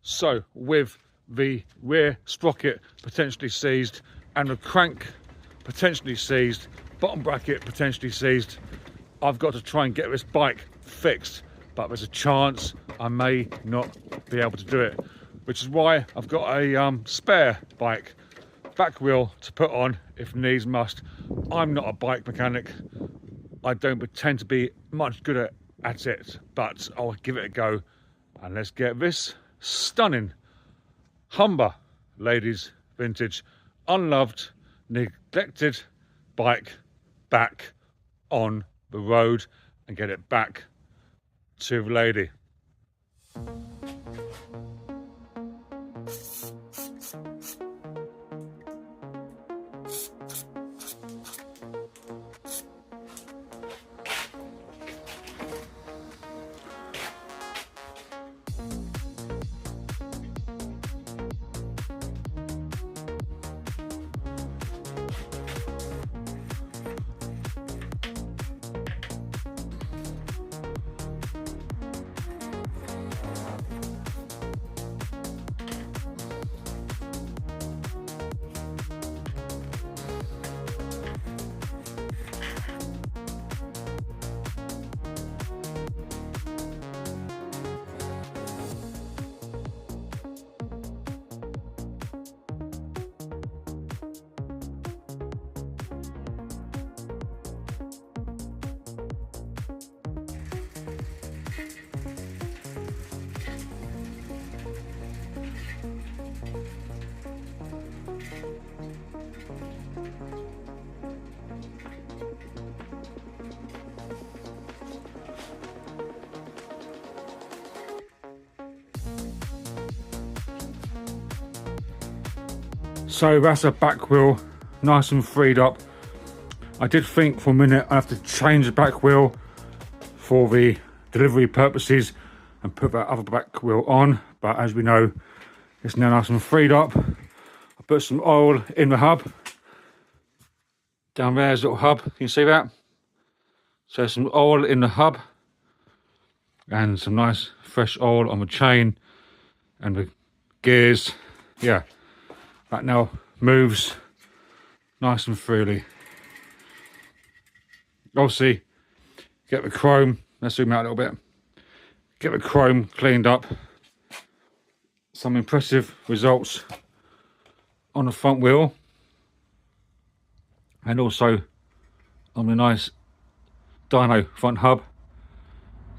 So with the rear sprocket potentially seized and the crank potentially seized, bottom bracket potentially seized, I've got to try and get this bike fixed, but there's a chance I may not be able to do it, which is why I've got a spare bike back wheel to put on if needs must. I'm not a bike mechanic. I don't pretend to be much good at it, but I'll give it a go, and let's get this stunning Humber ladies vintage unloved neglected bike back on the road and get it back to the lady. So that's a back wheel, nice and freed up. I did think for a minute I have to change the back wheel for the delivery purposes and put that other back wheel on, but as we know, it's now nice and freed up. I put some oil in the hub. Down there's a little hub, can you see that? So some oil in the hub and some nice fresh oil on the chain and the gears. Yeah, that now moves nice and freely. Obviously, get the chrome, let's zoom out a little bit. Get the chrome cleaned up. Some impressive results on the front wheel and also on the nice dyno front hub.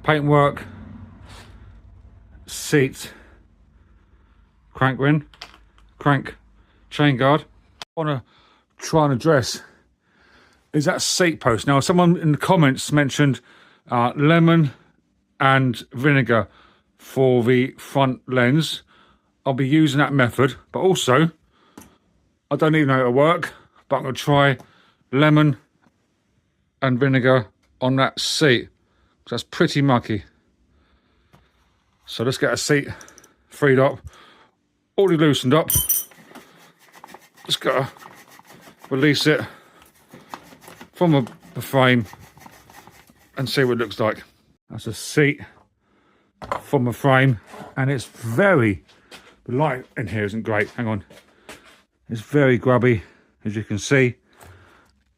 Paintwork, seat, crank ring, crank chain guard. I want to try and address is that seat post. Now someone in the comments mentioned lemon and vinegar for the front lens. I'll be using that method, but also I don't even know it'll work, but I'm going to try lemon and vinegar on that seat because that's pretty mucky. So let's get a seat freed up, already loosened up. Just gotta release it from the frame and see what it looks like. That's a seat from the frame, and it's very, the light in here isn't great, hang on. It's very grubby, as you can see,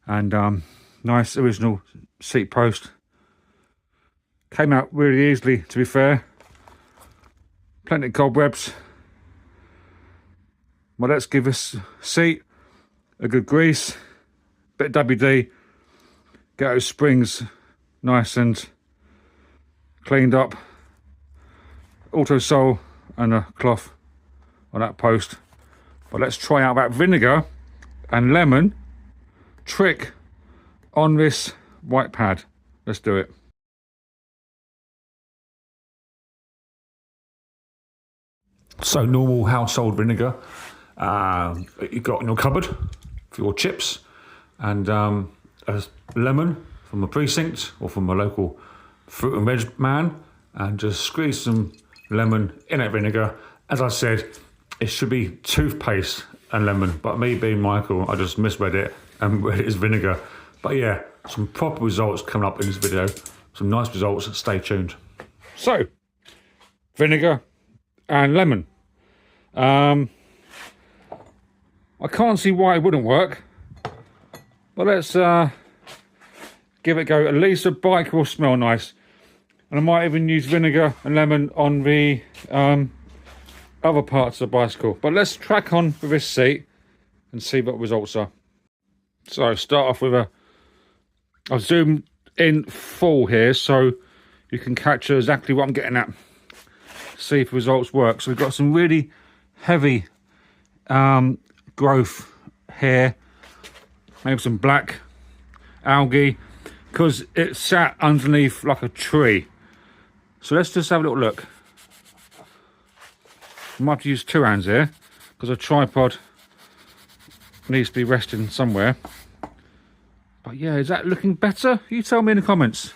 and nice original seat post. Came out really easily, to be fair. Plenty of cobwebs. Well, let's give this seat a good grease, bit of WD, get those springs nice and cleaned up. Auto sole and a cloth on that post. But let's try out that vinegar and lemon trick on this white pad. Let's do it. So normal household vinegar you've got in your cupboard for your chips, and a lemon from a precinct or from a local fruit and veg man, and just squeeze some lemon in that vinegar. As I said, it should be toothpaste and lemon, but me being Michael, I just misread it and read it as vinegar. But yeah, some proper results coming up in this video, some nice results, stay tuned. So, vinegar and lemon I can't see why it wouldn't work, but let's give it a go. At least the bike will smell nice, and I might even use vinegar and lemon on the other parts of the bicycle. But let's track on with this seat and see what results are. So start off with I've zoomed in full here so you can capture exactly what I'm getting at. See if the results work. So we've got some really heavy growth here, maybe some black algae, because it sat underneath like a tree. So let's just have a little look. I might have to use two hands here because a tripod needs to be resting somewhere. But yeah, is that looking better? You tell me in the comments.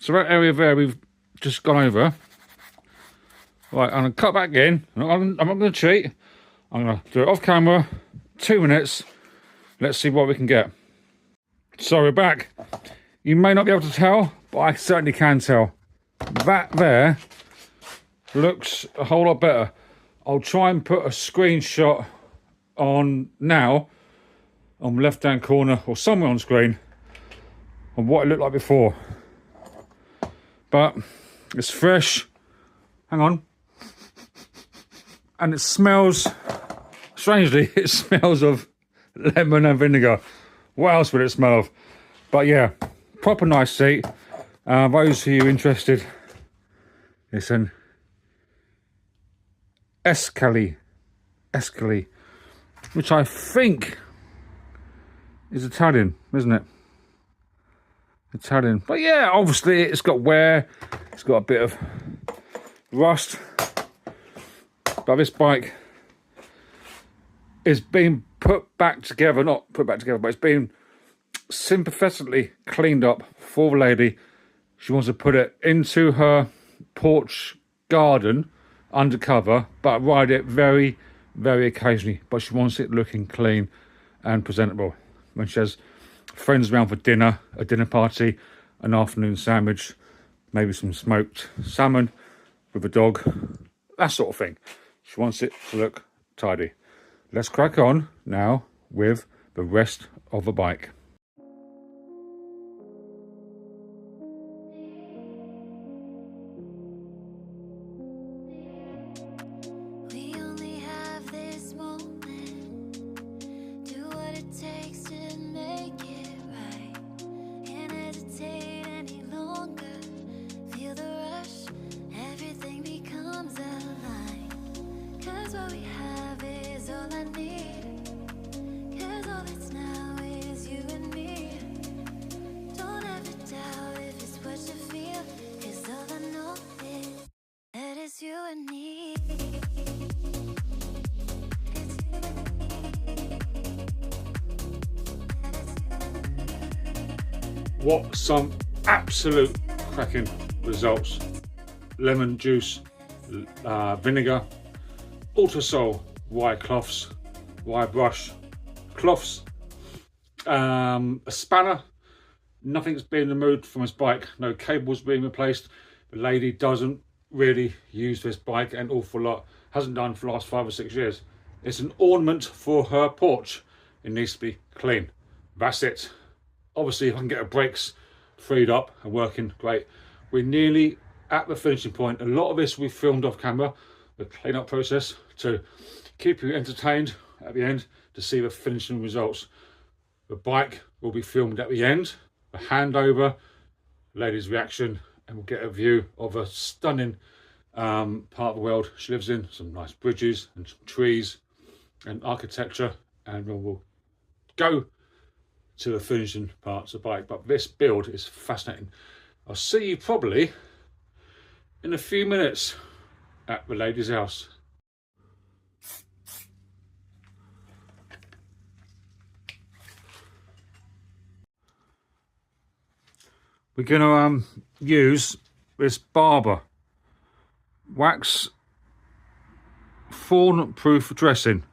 So that area there we've just gone over. Right, I'm going to cut back in. I'm not going to cheat. I'm going to do it off camera. 2 minutes. Let's see what we can get. So we're back. You may not be able to tell, but I certainly can tell. That there looks a whole lot better. I'll try and put a screenshot on now, on the left hand corner or somewhere on screen, on what it looked like before. But it's fresh. Hang on. And it smells, strangely, it smells of lemon and vinegar. What else would it smell of? But yeah, proper nice seat. Those of you interested, it's an Escali, which I think is Italian, isn't it? Italian. But yeah, obviously it's got wear, it's got a bit of rust. But this bike is being put back together, not put back together, but it's being sympathetically cleaned up for the lady. She wants to put it into her porch garden undercover, but ride it very, very occasionally. But she wants it looking clean and presentable. When she has friends around for dinner, a dinner party, an afternoon sandwich, maybe some smoked salmon with a dog, that sort of thing. She wants it to look tidy. Let's crack on now with the rest of the bike. What some absolute cracking results. Lemon juice, vinegar, Ultrasol wire cloths, wire brush cloths, a spanner. Nothing's been removed from this bike, no cables being replaced. The lady doesn't really use this bike an awful lot, hasn't done for the last 5 or 6 years. It's an ornament for her porch. It needs to be clean. That's it. Obviously, if I can get her brakes freed up and working, great. We're nearly at the finishing point. A lot of this we filmed off camera, the clean-up process, to keep you entertained at the end to see the finishing results. The bike will be filmed at the end, the handover, lady's reaction, and we'll get a view of a stunning part of the world she lives in. Some nice bridges and some trees and architecture, and we'll go to the finishing parts of the bike. But this build is fascinating. I'll see you probably in a few minutes at the lady's house. We're going to use this Barber wax thorn proof dressing.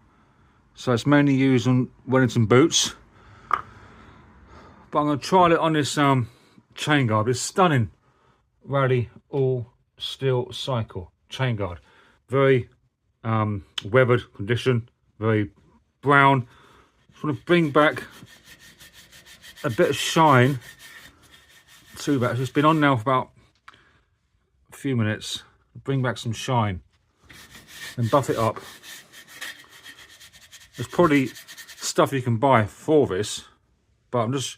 So it's mainly used on Wellington boots. But I'm going to try it on this chain guard. It's stunning. Raleigh all steel cycle chain guard. Very weathered condition, very brown. Just want to bring back a bit of shine to that. It's been on now for about a few minutes. Bring back some shine and buff it up. There's probably stuff you can buy for this, but I'm just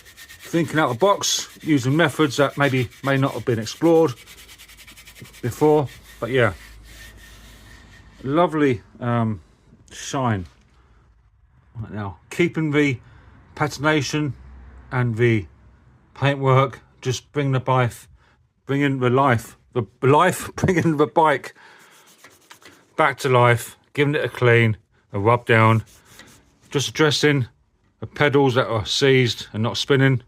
thinking out of the box, using methods that maybe may not have been explored before. But yeah, lovely shine right now, keeping the patination and the paintwork, just bringing the life, bringing the bike back to life, giving it a clean, a rub down, just addressing the pedals that are seized and not spinning.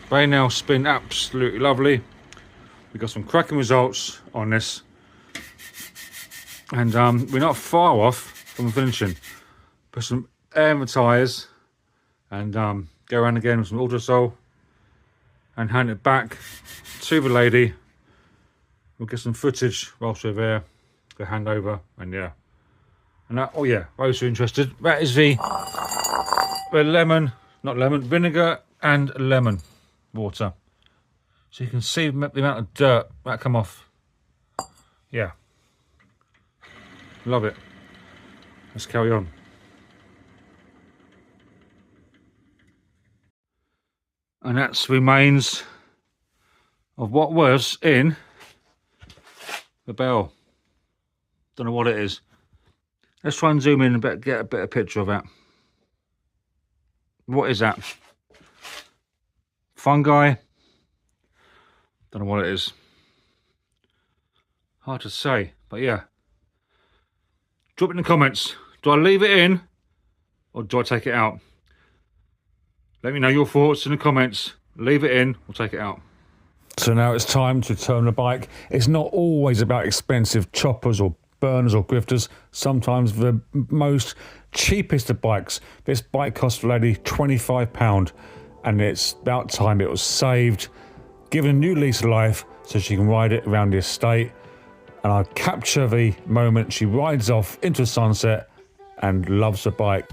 They now spin absolutely lovely. We got some cracking results on this, and we're not far off from finishing. Put some air in the tyres and go around again with some Ultrasol and hand it back to the lady. We'll get some footage whilst we're there, the handover, and yeah. And that, oh yeah, those who are interested, that is the vinegar and lemon water. So you can see the amount of dirt that come off. Yeah. Love it. Let's carry on. And that's remains of what was in the barrel. Don't know what it is. Let's try and zoom in a bit, get a better picture of that. What is that? Fungi? Don't know what it is. Hard to say, but yeah. Drop it in the comments. Do I leave it in or do I take it out? Let me know your thoughts in the comments. Leave it in or take it out. So now it's time to turn the bike. It's not always about expensive choppers or burners or grifters. Sometimes the most cheapest of bikes. This bike cost the lady £25, and it's about time it was saved, given a new lease of life so she can ride it around the estate. And I capture the moment she rides off into the sunset and loves the bike.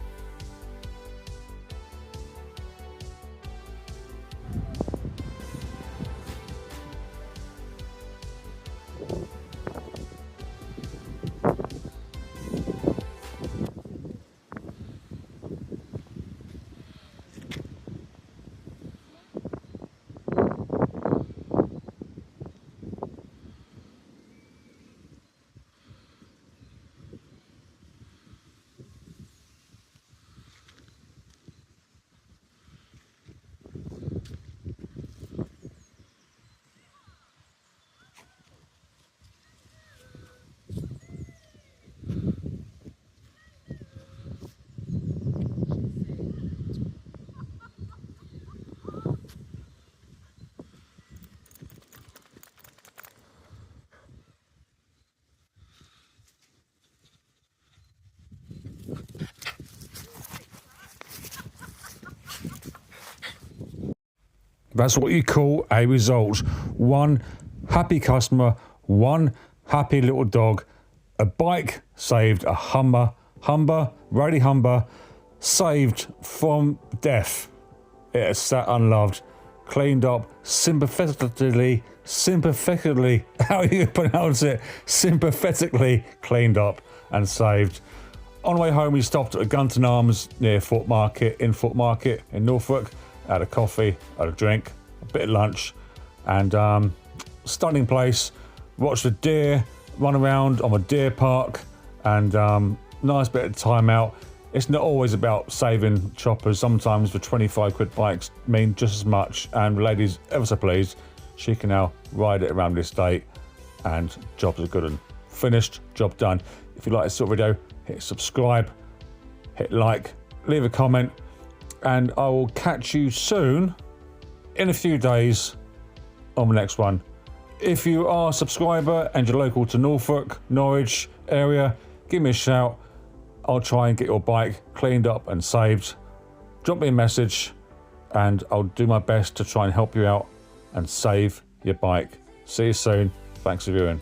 That's what you call a result. One happy customer, one happy little dog, a bike saved, a Humber Raleigh Humber, saved from death. It has sat unloved, cleaned up, sympathetically, how you pronounce it, sympathetically cleaned up and saved. On the way home, we stopped at a Gunton Arms near Fort Market in Norfolk. Had a coffee, had a drink, a bit of lunch, and stunning place. Watched the deer run around on a deer park, and nice bit of time out. It's not always about saving choppers. Sometimes the 25 quid bikes mean just as much, and the lady's ever so pleased. She can now ride it around the estate, and jobs are good and finished, job done. If you like this sort of video, hit subscribe, hit like, leave a comment, and I will catch you soon, in a few days, on the next one. If you are a subscriber and you're local to Norfolk, Norwich area, give me a shout. I'll try and get your bike cleaned up and saved. Drop me a message and I'll do my best to try and help you out and save your bike. See you soon. Thanks for viewing.